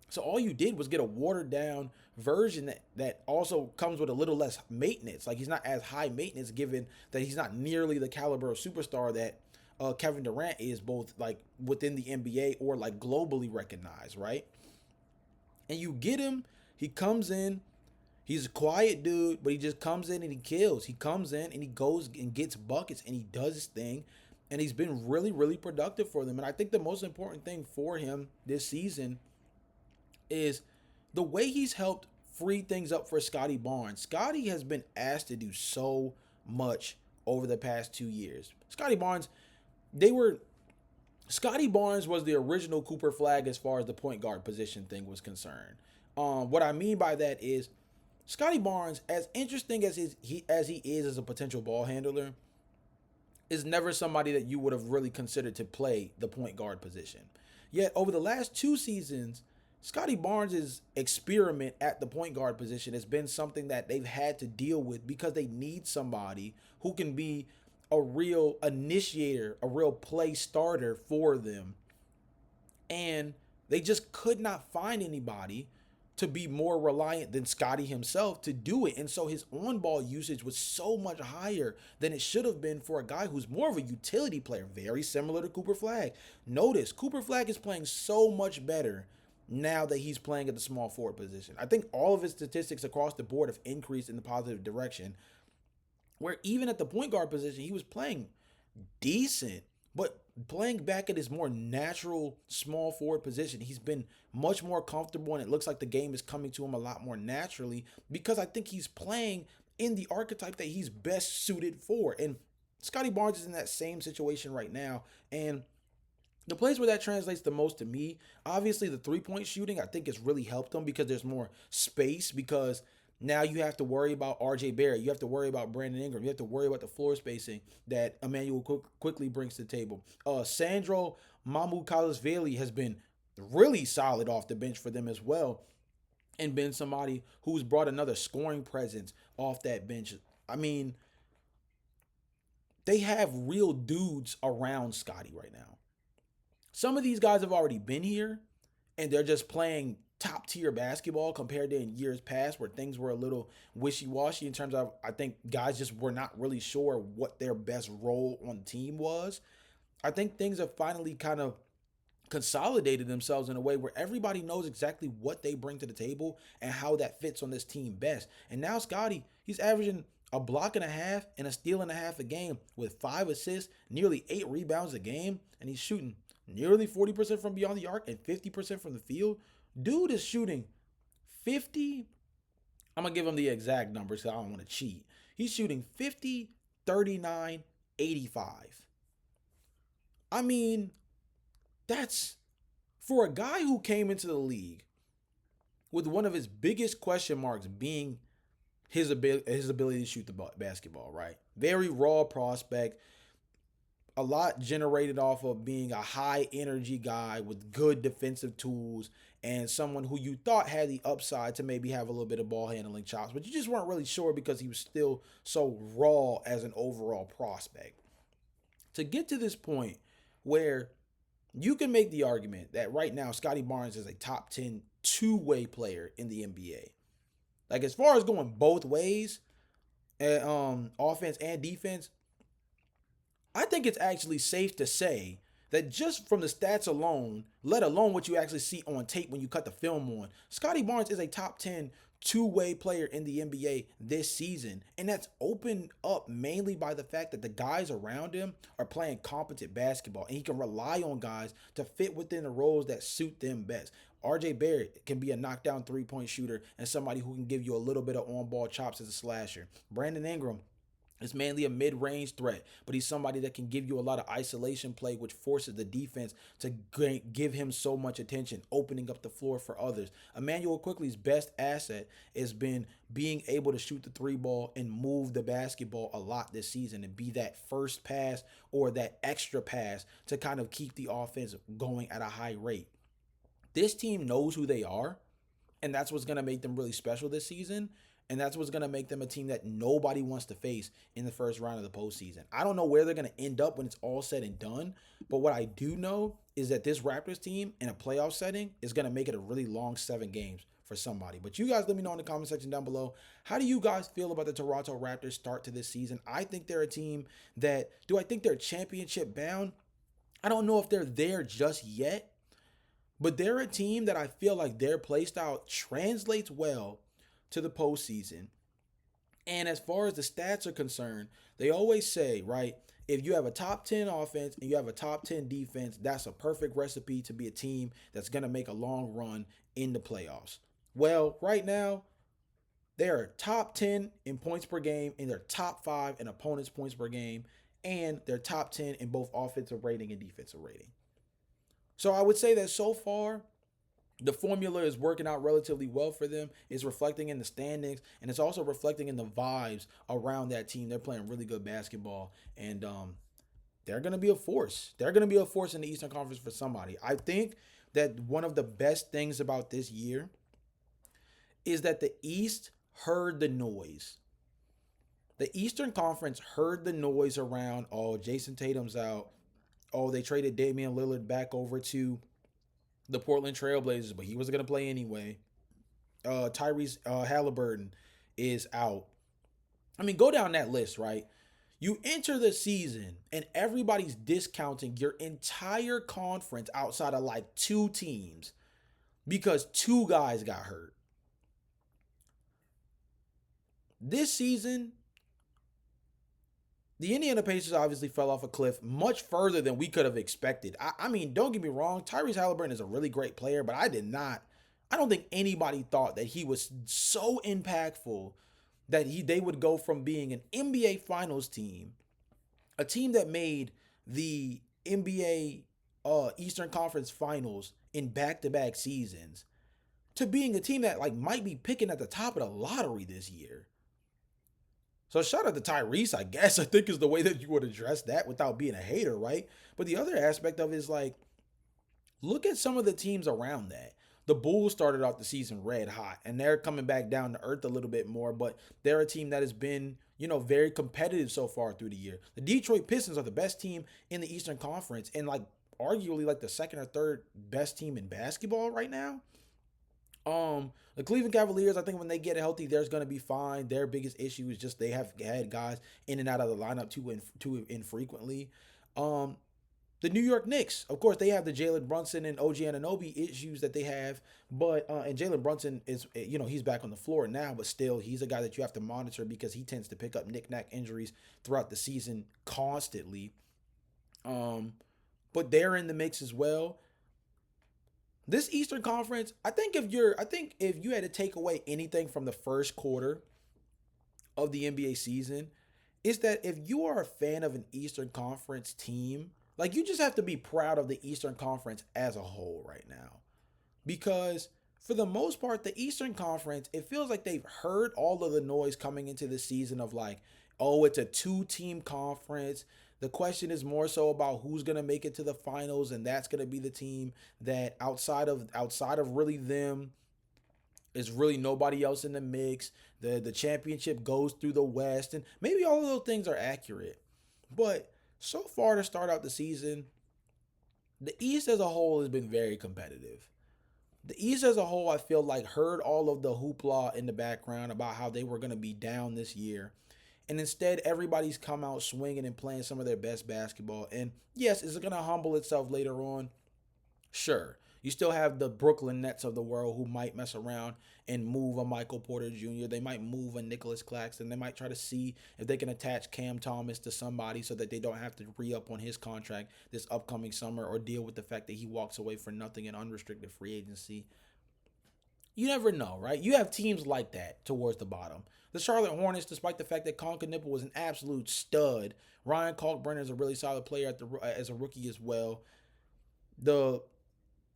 So all you did was get a watered down version that also comes with a little less maintenance. Like, he's not as high maintenance, given that he's not nearly the caliber of superstar that Kevin Durant is, both like within the NBA or like globally recognized, right? And you get him, he comes in, he's a quiet dude, but he just comes in and he kills. He comes in and he goes and gets buckets and he does his thing, and he's been really, really productive for them. And I think the most important thing for him this season is the way he's helped free things up for Scotty Barnes. Scotty has been asked to do so much over the past 2 years. Scotty Barnes was the original Cooper Flag as far as the point guard position thing was concerned. What I mean by that is Scotty Barnes, as interesting as he is as a potential ball handler, is never somebody that you would have really considered to play the point guard position. Yet over the last 2 seasons, Scotty Barnes' experiment at the point guard position has been something that they've had to deal with because they need somebody who can be a real initiator, a real play starter for them. And they just could not find anybody to be more reliant than Scotty himself to do it. And so his on-ball usage was so much higher than it should have been for a guy who's more of a utility player, very similar to Cooper Flag. Notice, Cooper Flag is playing so much better now that he's playing at the small forward position. I think all of his statistics across the board have increased in the positive direction, where even at the point guard position, he was playing decent, but playing back at his more natural small forward position, he's been much more comfortable, and it looks like the game is coming to him a lot more naturally because I think he's playing in the archetype that he's best suited for. And Scotty Barnes is in that same situation right now. And the place where that translates the most to me, obviously the three-point shooting, I think has really helped him because there's more space, because now you have to worry about RJ Barrett. You have to worry about Brandon Ingram. You have to worry about the floor spacing that Emmanuel quickly brings to the table. Sandro Mamukelashvili has been really solid off the bench for them as well, and been somebody who's brought another scoring presence off that bench. I mean, they have real dudes around Scotty right now. Some of these guys have already been here, and they're just playing top tier basketball compared to in years past where things were a little wishy-washy in terms of, I think guys just were not really sure what their best role on the team was. I think things have finally kind of consolidated themselves in a way where everybody knows exactly what they bring to the table and how that fits on this team best. And now Scotty, he's averaging a block and a half and a steal and a half a game with 5 assists, nearly 8 rebounds a game, and he's shooting nearly 40% from beyond the arc and 50% from the field. Dude is shooting 50. I'm going to give him the exact numbers because I don't want to cheat. He's shooting 50, 39, 85. I mean, that's for a guy who came into the league with one of his biggest question marks being his ability to shoot the basketball, right? Very raw prospect. A lot generated off of being a high energy guy with good defensive tools and someone who you thought had the upside to maybe have a little bit of ball handling chops, but you just weren't really sure because he was still so raw as an overall prospect. To get to this point where you can make the argument that right now Scotty Barnes is a top 10 two-way player in the NBA. Like, as far as going both ways, offense and defense, I think it's actually safe to say that just from the stats alone, let alone what you actually see on tape when you cut the film on, Scotty Barnes is a top 10 two-way player in the NBA this season. And that's opened up mainly by the fact that the guys around him are playing competent basketball, and he can rely on guys to fit within the roles that suit them best. RJ Barrett can be a knockdown three-point shooter and somebody who can give you a little bit of on-ball chops as a slasher. Brandon Ingram is mainly a mid-range threat, but he's somebody that can give you a lot of isolation play, which forces the defense to give him so much attention, opening up the floor for others. Emmanuel Quickly's best asset has been being able to shoot the three ball and move the basketball a lot this season and be that first pass or that extra pass to kind of keep the offense going at a high rate. This team knows who they are, and that's what's going to make them really special this season. And that's what's going to make them a team that nobody wants to face in the first round of the postseason. I don't know where they're going to end up when it's all said and done. But what I do know is that this Raptors team in a playoff setting is going to make it a really long 7 games for somebody. But you guys let me know in the comment section down below. How do you guys feel about the Toronto Raptors start to this season? I think they're a team that, do I think they're championship bound? I don't know if they're there just yet. But they're a team that I feel like their play style translates well to the postseason. And as far as the stats are concerned, they always say, right, if you have a top 10 offense and you have a top 10 defense, that's a perfect recipe to be a team that's going to make a long run in the playoffs. Well, right now, they're top 10 in points per game, and they're top 5 in opponents' points per game, and they're top 10 in both offensive rating and defensive rating. So I would say that so far, the formula is working out relatively well for them. It's reflecting in the standings, and it's also reflecting in the vibes around that team. They're playing really good basketball, and they're going to be a force. They're going to be a force in the Eastern Conference for somebody. I think that one of the best things about this year is that the East heard the noise. The Eastern Conference heard the noise around, oh, Jason Tatum's out. Oh, they traded Damian Lillard back over to the Portland Trailblazers, but he wasn't going to play anyway. Tyrese Halliburton is out. I mean, go down that list, right? You enter the season and everybody's discounting your entire conference outside of like 2 teams. because two guys got hurt. This season, the Indiana Pacers obviously fell off a cliff much further than we could have expected. I mean, don't get me wrong, Tyrese Halliburton is a really great player, but I don't think anybody thought that he was so impactful that they would go from being an NBA Finals team, a team that made the NBA Eastern Conference Finals in back-to-back seasons, to being a team that like might be picking at the top of the lottery this year. So shout out to Tyrese, I guess, I think is the way that you would address that without being a hater, right? But the other aspect of it is like, look at some of the teams around that. The Bulls started off the season red hot, and they're coming back down to earth a little bit more, but they're a team that has been, very competitive so far through the year. The Detroit Pistons are the best team in the Eastern Conference and like arguably like the second or third best team in basketball right now. The Cleveland Cavaliers, I think when they get healthy, they're going to be fine. Their biggest issue is just they have had guys in and out of the lineup too infrequently. The New York Knicks, of course, they have the Jalen Brunson and OG Anunoby issues that they have, but and Jalen Brunson is, he's back on the floor now, but still, he's a guy that you have to monitor because he tends to pick up knick-knack injuries throughout the season constantly. But they're in the mix as well. This Eastern Conference, I think if you had to take away anything from the first quarter of the NBA season, is that if you are a fan of an Eastern Conference team, like you just have to be proud of the Eastern Conference as a whole right now. Because for the most part, the Eastern Conference, it feels like they've heard all of the noise coming into the season of like, oh, it's a two-team conference. The question is more so about who's going to make it to the finals, and that's going to be the team that outside of really them is really nobody else in the mix. The championship goes through the West, and maybe all of those things are accurate. But so far to start out the season, the East as a whole has been very competitive. The East as a whole, I feel like, heard all of the hoopla in the background about how they were going to be down this year. And instead, everybody's come out swinging and playing some of their best basketball. And yes, is it going to humble itself later on? Sure. You still have the Brooklyn Nets of the world who might mess around and move a Michael Porter Jr. They might move a Nicholas Claxton. They might try to see if they can attach Cam Thomas to somebody so that they don't have to re-up on his contract this upcoming summer or deal with the fact that he walks away for nothing in unrestricted free agency. You never know, right? You have teams like that towards the bottom. The Charlotte Hornets, despite the fact that Conker Nipple was an absolute stud, Ryan Kalkbrenner is a really solid player as a rookie as well. The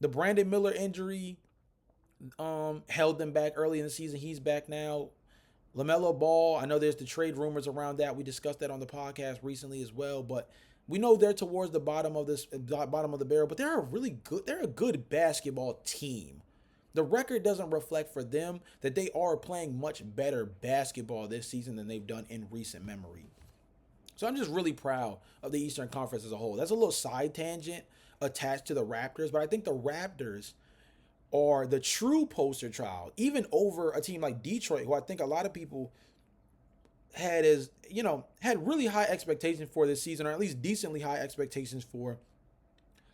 Brandon Miller injury held them back early in the season. He's back now. LaMelo Ball, I know there's the trade rumors around that. We discussed that on the podcast recently as well, but we know they're towards the bottom of the barrel, but they're a good basketball team. The record doesn't reflect for them that they are playing much better basketball this season than they've done in recent memory. So I'm just really proud of the Eastern Conference as a whole. That's a little side tangent attached to the Raptors, but I think the Raptors are the true poster child, even over a team like Detroit, who I think a lot of people had really high expectations for this season, or at least decently high expectations for,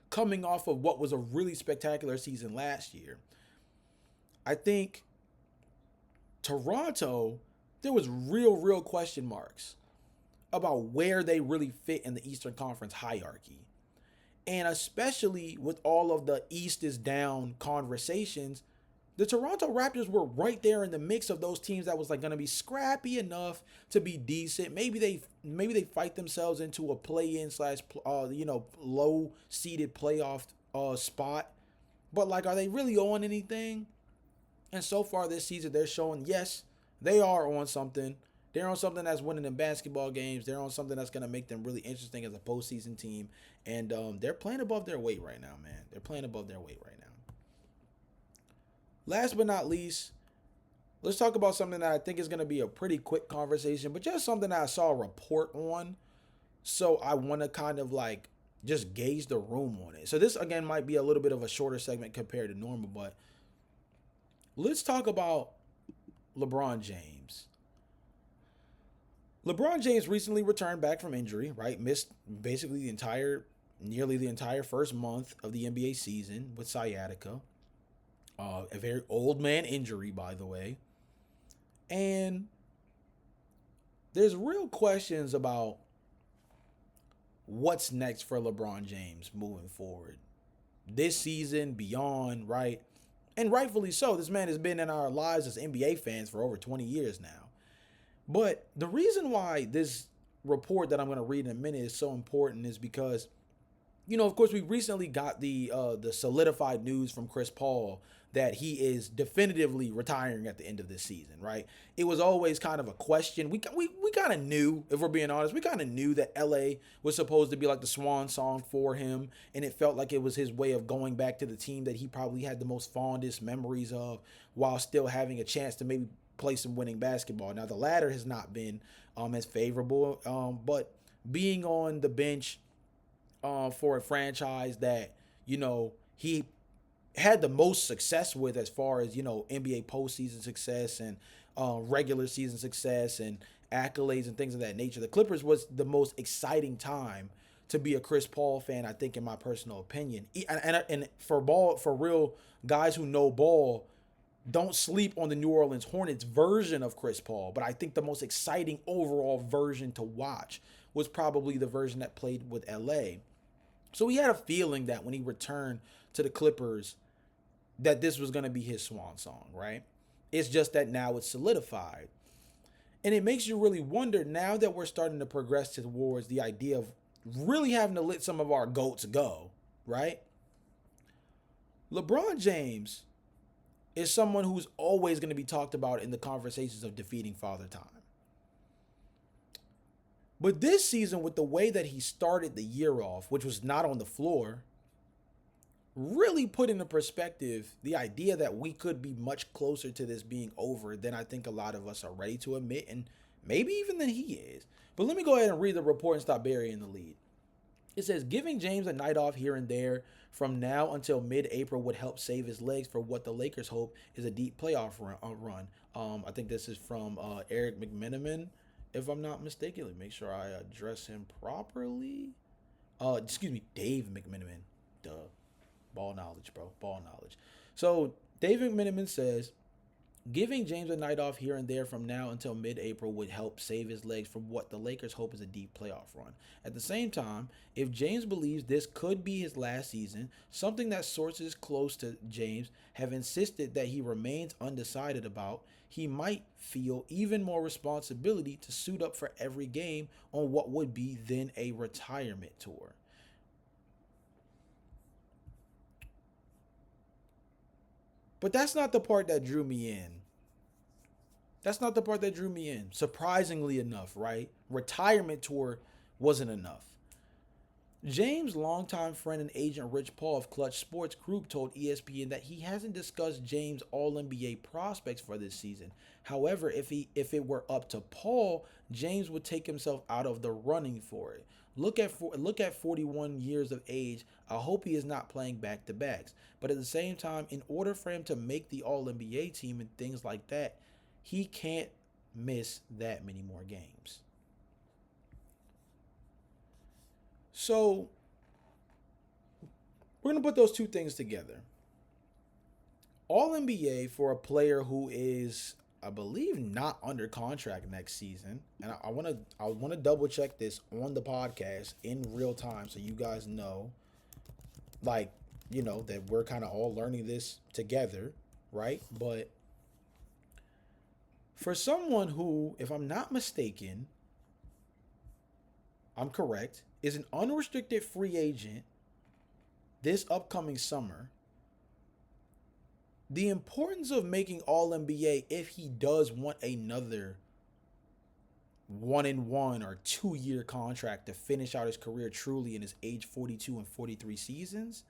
coming off of what was a really spectacular season last year. I think Toronto, there was real question marks about where they really fit in the Eastern Conference hierarchy. And especially with all of the East is down conversations, the Toronto Raptors were right there in the mix of those teams that was like going to be scrappy enough to be decent. Maybe they fight themselves into a play-in / low seeded playoff spot. But like, are they really on anything? And so far this season, they're showing, yes, they are on something. They're on something that's winning in basketball games. They're on something that's going to make them really interesting as a postseason team. And they're playing above their weight right now, man. They're playing above their weight right now. Last but not least, let's talk about something that I think is going to be a pretty quick conversation, but just something that I saw a report on. So I want to kind of like just gauge the room on it. So this, again, might be a little bit of a shorter segment compared to normal, but let's talk about LeBron James. LeBron James recently returned back from injury, right? Missed basically nearly the entire first month of the NBA season with sciatica. A very old man injury, by the way. And there's real questions about what's next for LeBron James moving forward. This season, beyond, right? And rightfully so. This man has been in our lives as NBA fans for over 20 years now. But the reason why this report that I'm going to read in a minute is so important is because, of course, we recently got the solidified news from Chris Paul that he is definitively retiring at the end of this season, right? It was always kind of a question. We kind of knew, if we're being honest, we kind of knew that LA was supposed to be like the swan song for him, and it felt like it was his way of going back to the team that he probably had the most fondest memories of while still having a chance to maybe play some winning basketball. Now, the latter has not been as favorable, but being on the bench for a franchise that, he had the most success with as far as, NBA postseason success and regular season success and accolades and things of that nature. The Clippers was the most exciting time to be a Chris Paul fan, I think, in my personal opinion. And for real guys who know ball, don't sleep on the New Orleans Hornets version of Chris Paul. But I think the most exciting overall version to watch was probably the version that played with LA. So he had a feeling that when he returned to the Clippers, that this was going to be his swan song, right? It's just that now it's solidified. And it makes you really wonder, now that we're starting to progress towards the idea of really having to let some of our GOATs go, right? LeBron James is someone who's always going to be talked about in the conversations of defeating Father Time. But this season, with the way that he started the year off, which was not on the floor, really put into perspective the idea that we could be much closer to this being over than I think a lot of us are ready to admit, and maybe even than he is. But let me go ahead and read the report and stop burying the lead. It says, giving James a night off here and there from now until mid-April would help save his legs for what the Lakers hope is a deep playoff run. I think this is from Eric McMenamin, if I'm not mistaken. Let me make sure I address him properly. Dave McMenamin. Duh. Ball knowledge, bro. Ball knowledge. So David McMenamin says, giving James a night off here and there from now until mid-April would help save his legs from what the Lakers hope is a deep playoff run. At the same time, if James believes this could be his last season, something that sources close to James have insisted that he remains undecided about, he might feel even more responsibility to suit up for every game on what would be then a retirement tour. But that's not the part that drew me in. That's not the part that drew me in. Surprisingly enough, right? Retirement tour wasn't enough. James' longtime friend and agent Rich Paul of Clutch Sports Group told ESPN that he hasn't discussed James' All-NBA prospects for this season. However, if it were up to Paul, James would take himself out of the running for it. Look at 41 years of age. I hope he is not playing back-to-backs. But at the same time, in order for him to make the All-NBA team and things like that, he can't miss that many more games. So we're going to put those two things together. All-NBA for a player who is, I believe, not under contract next season. And I want to double check this on the podcast in real time so you guys know, that we're kind of all learning this together, right? But for someone who, if I'm not mistaken, I'm correct, is an unrestricted free agent this upcoming summer, the importance of making All-NBA if he does want another 1-1 or 2-year contract to finish out his career truly in his age 42 and 43 seasons,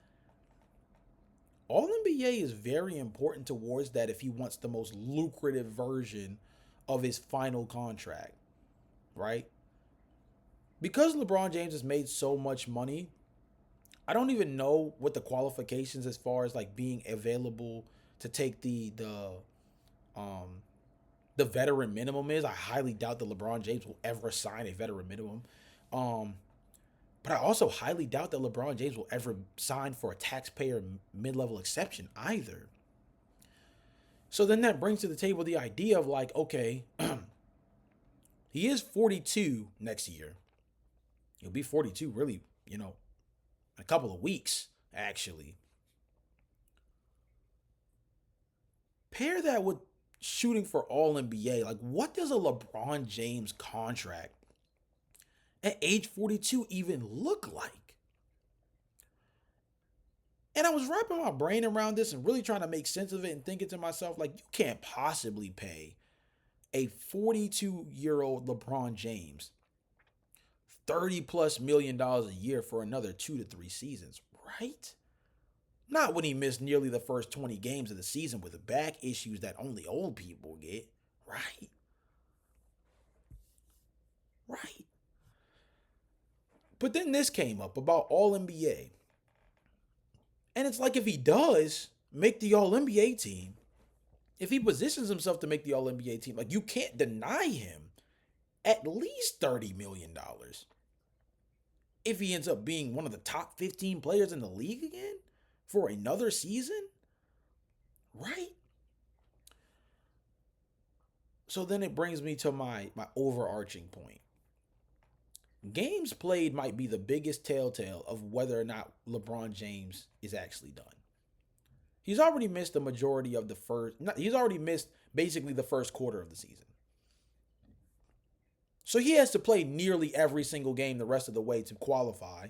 All-NBA is very important towards that if he wants the most lucrative version of his final contract, right? Because LeBron James has made so much money, I don't even know what the qualifications as far as being available to take the veteran minimum is. I highly doubt that LeBron James will ever sign a veteran minimum. But I also highly doubt that LeBron James will ever sign for a taxpayer mid-level exception either. So then that brings to the table the idea of like, okay, he is 42 next year. He'll be 42 really, in a couple of weeks, actually. Pair that with shooting for all NBA. Like, what does a LeBron James contract at age 42 even look like? And I was wrapping my brain around this and really trying to make sense of it and thinking to myself, like, you can't possibly pay a 42-year-old LeBron James $30+ million a year for another 2 to 3 seasons, right? Not when he missed nearly the first 20 games of the season with back issues that only old people get, right? Right. But then this came up about All NBA. And it's like if he does make the All NBA team, if he positions himself to make the All NBA team, like you can't deny him at least $30 million if he ends up being one of the top 15 players in the league again for another season, right? So then it brings me to my overarching point. Games played might be the biggest telltale of whether or not LeBron James is actually done. He's already missed the majority of the he's already missed basically the first quarter of the season. So he has to play nearly every single game the rest of the way to qualify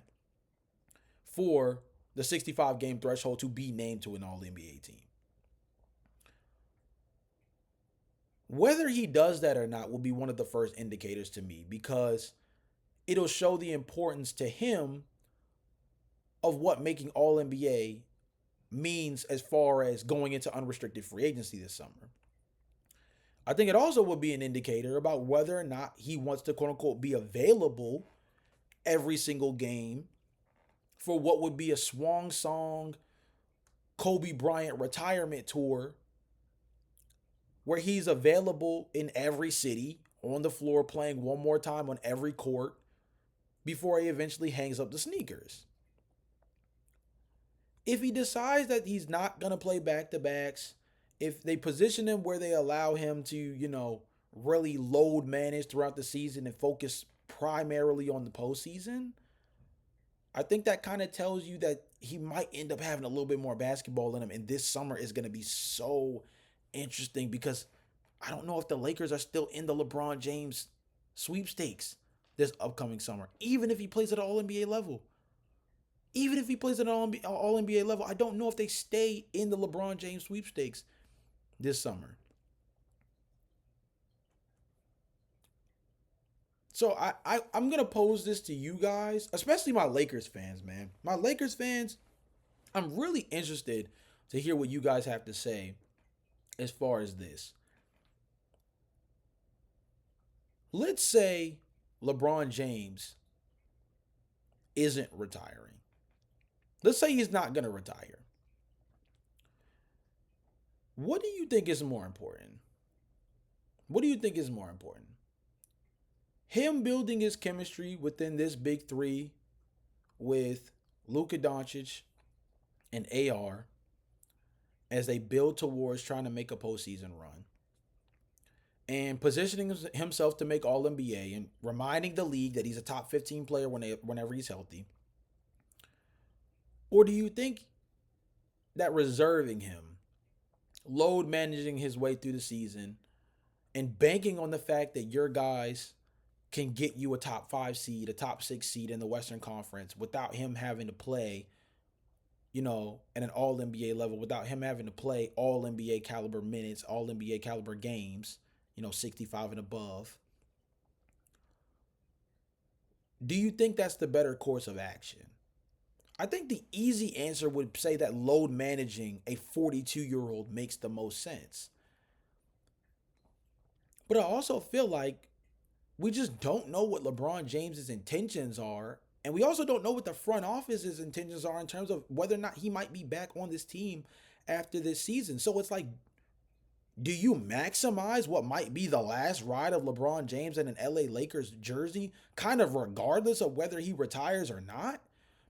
for the 65 game threshold to be named to an All NBA team. Whether he does that or not will be one of the first indicators to me because it'll show the importance to him of what making All NBA means as far as going into unrestricted free agency this summer. I think it also would be an indicator about whether or not he wants to quote unquote be available every single game for what would be a swan song Kobe Bryant retirement tour where he's available in every city on the floor playing one more time on every court before he eventually hangs up the sneakers. If he decides that he's not going to play back-to-backs, if they position him where they allow him to, really load manage throughout the season and focus primarily on the postseason, I think that kind of tells you that he might end up having a little bit more basketball in him. And this summer is going to be so interesting because I don't know if the Lakers are still in the LeBron James sweepstakes this upcoming summer, even if he plays at an All-NBA level. Even if he plays at an All-NBA level, I don't know if they stay in the LeBron James sweepstakes this summer. So I'm going to pose this to you guys, especially my Lakers fans, man. My Lakers fans, I'm really interested to hear what you guys have to say as far as this. Let's say LeBron James isn't retiring. Let's say he's not going to retire. What do you think is more important? What do you think is more important? Him building his chemistry within this big three with Luka Doncic and AR as they build towards trying to make a postseason run and positioning himself to make All NBA and reminding the league that he's a top 15 player whenever he's healthy? Or do you think that reserving him, load managing his way through the season, and banking on the fact that your guys can get you a top 5 seed, a top 6 seed in the Western Conference without him having to play, at an All NBA level, without him having to play All NBA caliber minutes, All NBA caliber games, 65 and above? Do you think that's the better course of action? I think the easy answer would say that load managing a 42-year-old makes the most sense. But I also feel like we just don't know what LeBron James's intentions are. And we also don't know what the front office's intentions are in terms of whether or not he might be back on this team after this season. So it's like, do you maximize what might be the last ride of LeBron James in an LA Lakers jersey, kind of regardless of whether he retires or not?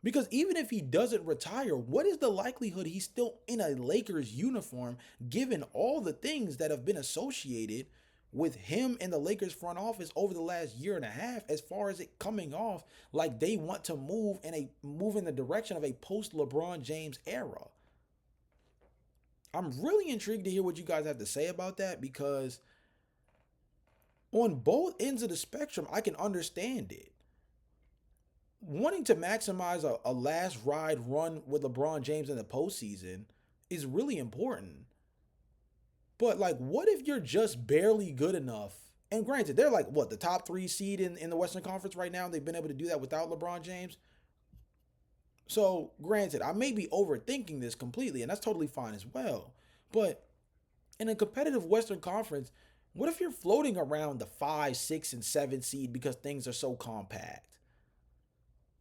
Because even if he doesn't retire, what is the likelihood he's still in a Lakers uniform given all the things that have been associated with him and the Lakers front office over the last year and a half as far as it coming off like they want to move in the direction of a post LeBron James era? I'm really intrigued to hear what you guys have to say about that because on both ends of the spectrum, I can understand it. Wanting to maximize a last ride run with LeBron James in the postseason is really important. But like, what if you're just barely good enough? And granted, they're like what, the top 3 seed in the Western Conference right now. They've been able to do that without LeBron James. So granted, I may be overthinking this completely, and that's totally fine as well. But in a competitive Western Conference, what if you're floating around the 5, 6, and 7 seed because things are so compact?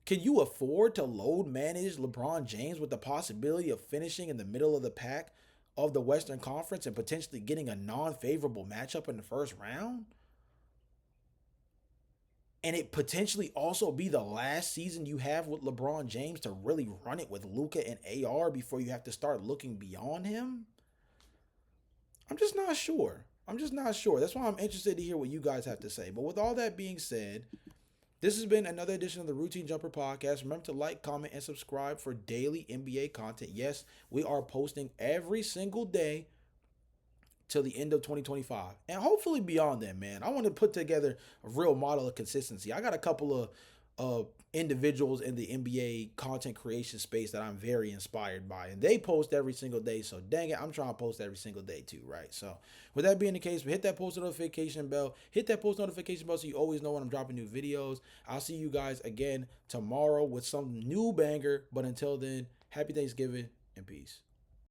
Can you afford to load manage LeBron James with the possibility of finishing in the middle of the pack of the Western Conference and potentially getting a non-favorable matchup in the first round? And it potentially also be the last season you have with LeBron James to really run it with Luka and AR before you have to start looking beyond him? I'm just not sure. I'm just not sure. That's why I'm interested to hear what you guys have to say. But with all that being said, this has been another edition of the Routine Jumper Podcast. Remember to like, comment, and subscribe for daily NBA content. Yes, we are posting every single day till the end of 2025. And hopefully beyond that, man. I want to put together a real model of consistency. I got a couple of individuals in the NBA content creation space that I'm very inspired by. And they post every single day. So dang it, I'm trying to post every single day too, right? So with that being the case, hit that post notification bell. Hit that post notification bell so you always know when I'm dropping new videos. I'll see you guys again tomorrow with some new banger. But until then, happy Thanksgiving and peace.